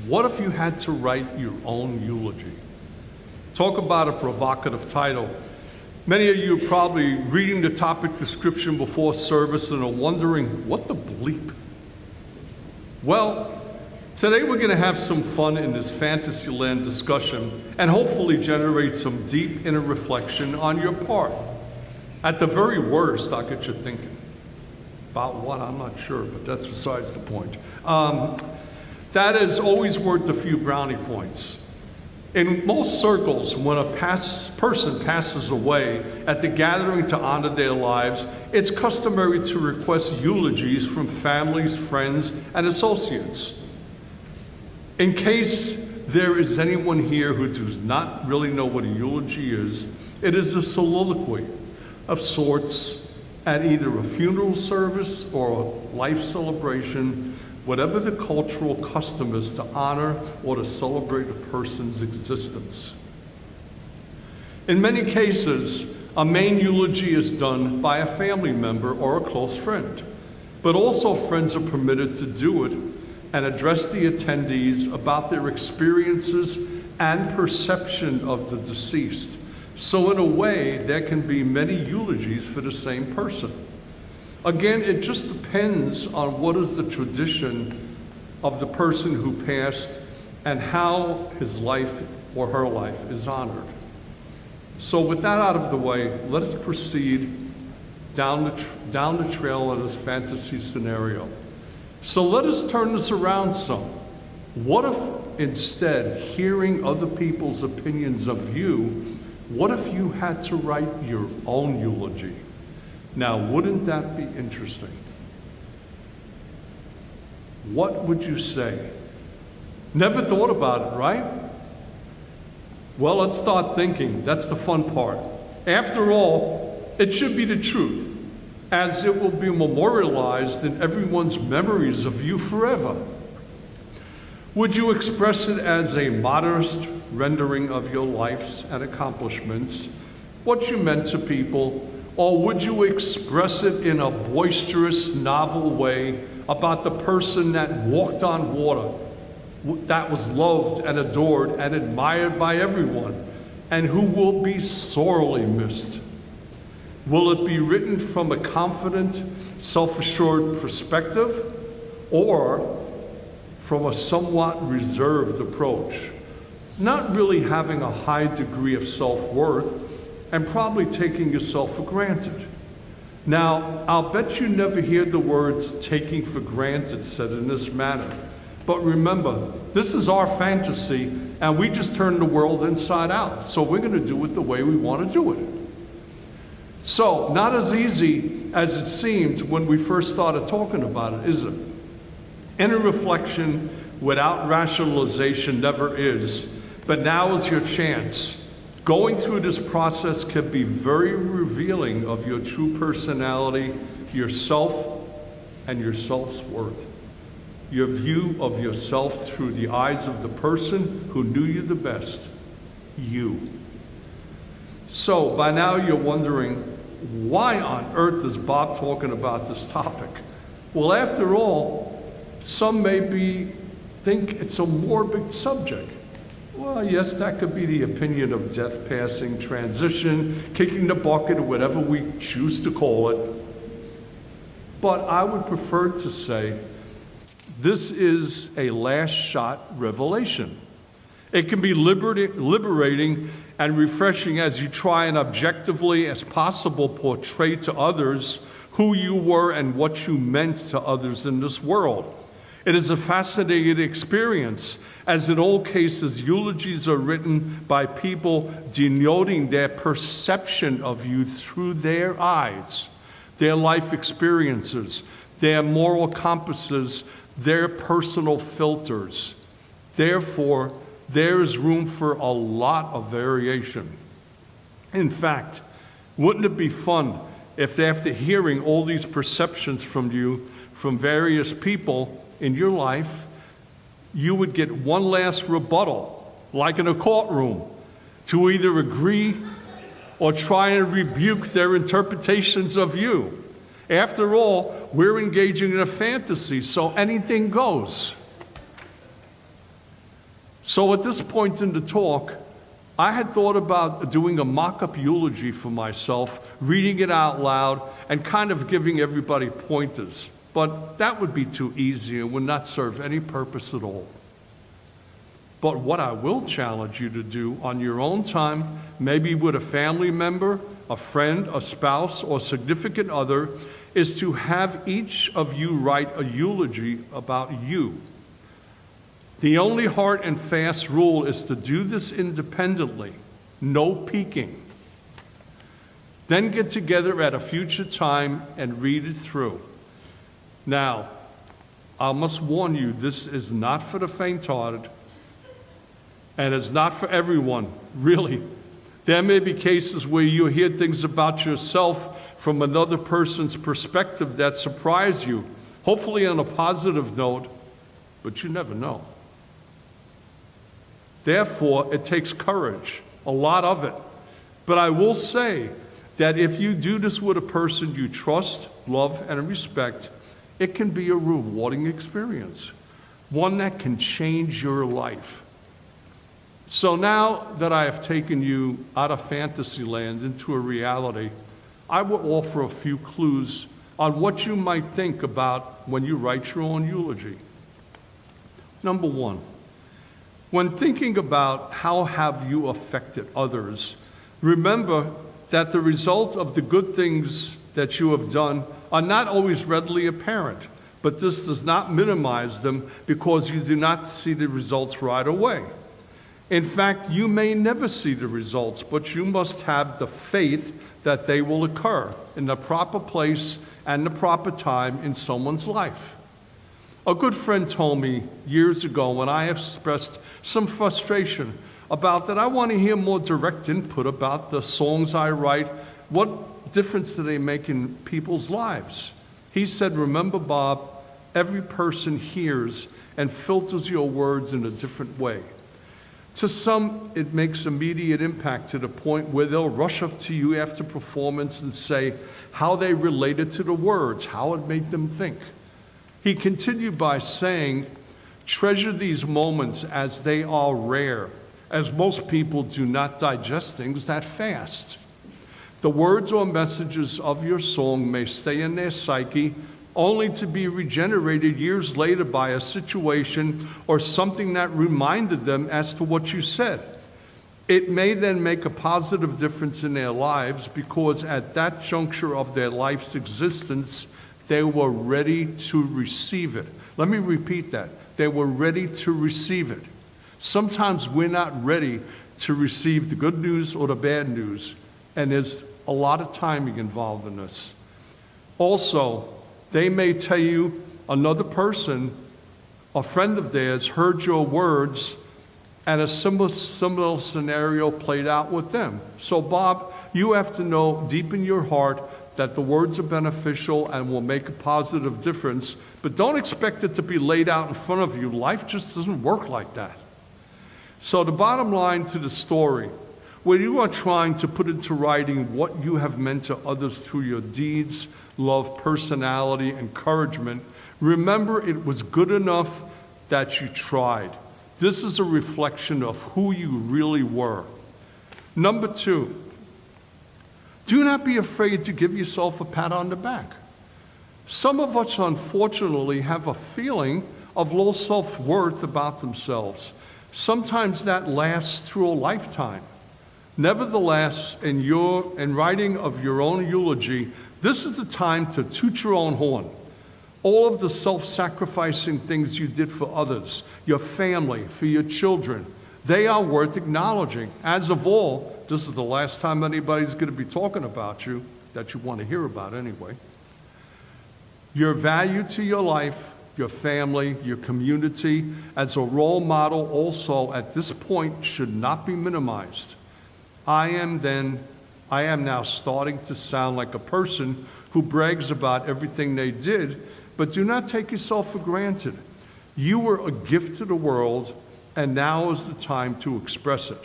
What if you had to write your own eulogy? Talk about a provocative title. Many of you are probably reading the topic description before service and are wondering, what the bleep? Well, today we're going to have some fun in this Fantasyland discussion and hopefully generate some deep inner reflection on your part. At the very worst, I'll get you thinking. About what, I'm not sure, but that's besides the point. That is always worth a few brownie points. In most circles, when a person passes away at the gathering to honor their lives, it's customary to request eulogies from families, friends, and associates. In case there is anyone here who does not really know what a eulogy is, it is a soliloquy of sorts at either a funeral service or a life celebration, whatever the cultural custom is to honor or to celebrate a person's existence. In many cases, a main eulogy is done by a family member or a close friend, but also friends are permitted to do it and address the attendees about their experiences and perception of the deceased. So in a way, there can be many eulogies for the same person. Again, it just depends on what is the tradition of the person who passed and how his life or her life is honored. So with that out of the way, let us proceed down the trail of this fantasy scenario. So let us turn this around some. What if instead, hearing other people's opinions of you, what if you had to write your own eulogy? Now, wouldn't that be interesting? What would you say? Never thought about it, right? Well, let's start thinking. That's the fun part. After all, it should be the truth, as it will be memorialized in everyone's memories of you forever. Would you express it as a modest rendering of your lives and accomplishments, what you meant to people, or would you express it in a boisterous, novel way about the person that walked on water, that was loved and adored and admired by everyone, and who will be sorely missed? Will it be written from a confident, self-assured perspective, or from a somewhat reserved approach, not really having a high degree of self-worth and probably taking yourself for granted? Now, I'll bet you never hear the words taking for granted said in this manner. But remember, this is our fantasy, and we just turn the world inside out. So we're going to do it the way we want to do it. So, not as easy as it seemed when we first started talking about it, is it? Inner reflection without rationalization never is, but now is your chance. Going through this process can be very revealing of your true personality, yourself, and your self-worth. Your view of yourself through the eyes of the person who knew you the best, you. So, by now you're wondering, why on earth is Bob talking about this topic? Well, after all, some may think it's a morbid subject. Well, yes, that could be the opinion of death, passing, transition, kicking the bucket, or whatever we choose to call it. But I would prefer to say this is a last shot revelation. It can be liberating and refreshing as you try and objectively as possible portray to others who you were and what you meant to others in this world. It is a fascinating experience, as in all cases, eulogies are written by people denoting their perception of you through their eyes, their life experiences, their moral compasses, their personal filters. Therefore, there is room for a lot of variation. In fact, wouldn't it be fun if after hearing all these perceptions from you, from various people in your life, you would get one last rebuttal, like in a courtroom, to either agree or try and rebuke their interpretations of you? After all, we're engaging in a fantasy, so anything goes. So at this point in the talk, I had thought about doing a mock-up eulogy for myself, reading it out loud, and kind of giving everybody pointers. But that would be too easy and would not serve any purpose at all. But what I will challenge you to do on your own time, maybe with a family member, a friend, a spouse, or significant other, is to have each of you write a eulogy about you. The only hard and fast rule is to do this independently, no peeking. Then get together at a future time and read it through. Now, I must warn you, this is not for the faint-hearted, and it's not for everyone, really. There may be cases where you hear things about yourself from another person's perspective that surprise you, hopefully on a positive note, but you never know. Therefore, it takes courage, a lot of it. But I will say that if you do this with a person you trust, love, and respect, it can be a rewarding experience, one that can change your life. So now that I have taken you out of fantasy land into a reality, I will offer a few clues on what you might think about when you write your own eulogy. Number one, when thinking about how have you affected others, remember that the results of the good things that you have done are not always readily apparent, but this does not minimize them because you do not see the results right away. In fact, you may never see the results, but you must have the faith that they will occur in the proper place and the proper time in someone's life. A good friend told me years ago when I expressed some frustration about that I want to hear more direct input about the songs I write. What difference do they make in people's lives? He said, remember, Bob, every person hears and filters your words in a different way. To some, it makes immediate impact to the point where they'll rush up to you after performance and say how they related to the words, how it made them think. He continued by saying, treasure these moments as they are rare, as most people do not digest things that fast. The words or messages of your song may stay in their psyche only to be regenerated years later by a situation or something that reminded them as to what you said. It may then make a positive difference in their lives because at that juncture of their life's existence, they were ready to receive it. Let me repeat that. They were ready to receive it. Sometimes we're not ready to receive the good news or the bad news, and there's a lot of timing involved in this. Also, they may tell you another person, a friend of theirs, heard your words and a similar scenario played out with them. So, Bob, you have to know deep in your heart that the words are beneficial and will make a positive difference, but don't expect it to be laid out in front of you. Life just doesn't work like that. So the bottom line to the story, when you are trying to put into writing what you have meant to others through your deeds, love, personality, encouragement, remember it was good enough that you tried. This is a reflection of who you really were. Number two, do not be afraid to give yourself a pat on the back. Some of us, unfortunately, have a feeling of low self-worth about themselves. Sometimes that lasts through a lifetime. Nevertheless, in writing of your own eulogy, this is the time to toot your own horn. All of the self-sacrificing things you did for others, your family, for your children, they are worth acknowledging. As of all, this is the last time anybody's going to be talking about you, that you want to hear about anyway. Your value to your life, your family, your community, as a role model also at this point should not be minimized. I am now starting to sound like a person who brags about everything they did, but do not take yourself for granted. You were a gift to the world, and now is the time to express it.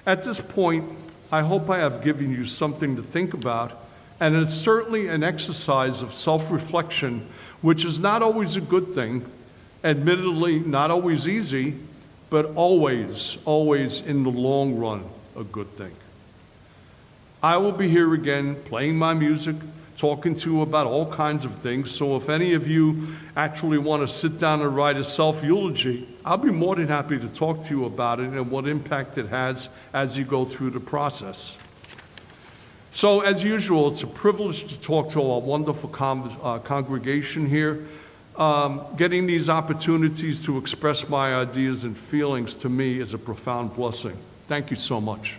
At this point, I hope I have given you something to think about, and it's certainly an exercise of self-reflection, which is not always a good thing, admittedly not always easy, but always, always in the long run, a good thing. I will be here again playing my music, talking to you about all kinds of things. So if any of you actually want to sit down and write a self-eulogy, I'll be more than happy to talk to you about it and what impact it has as you go through the process. So as usual, it's a privilege to talk to our wonderful congregation here. Getting these opportunities to express my ideas and feelings to me is a profound blessing. Thank you so much.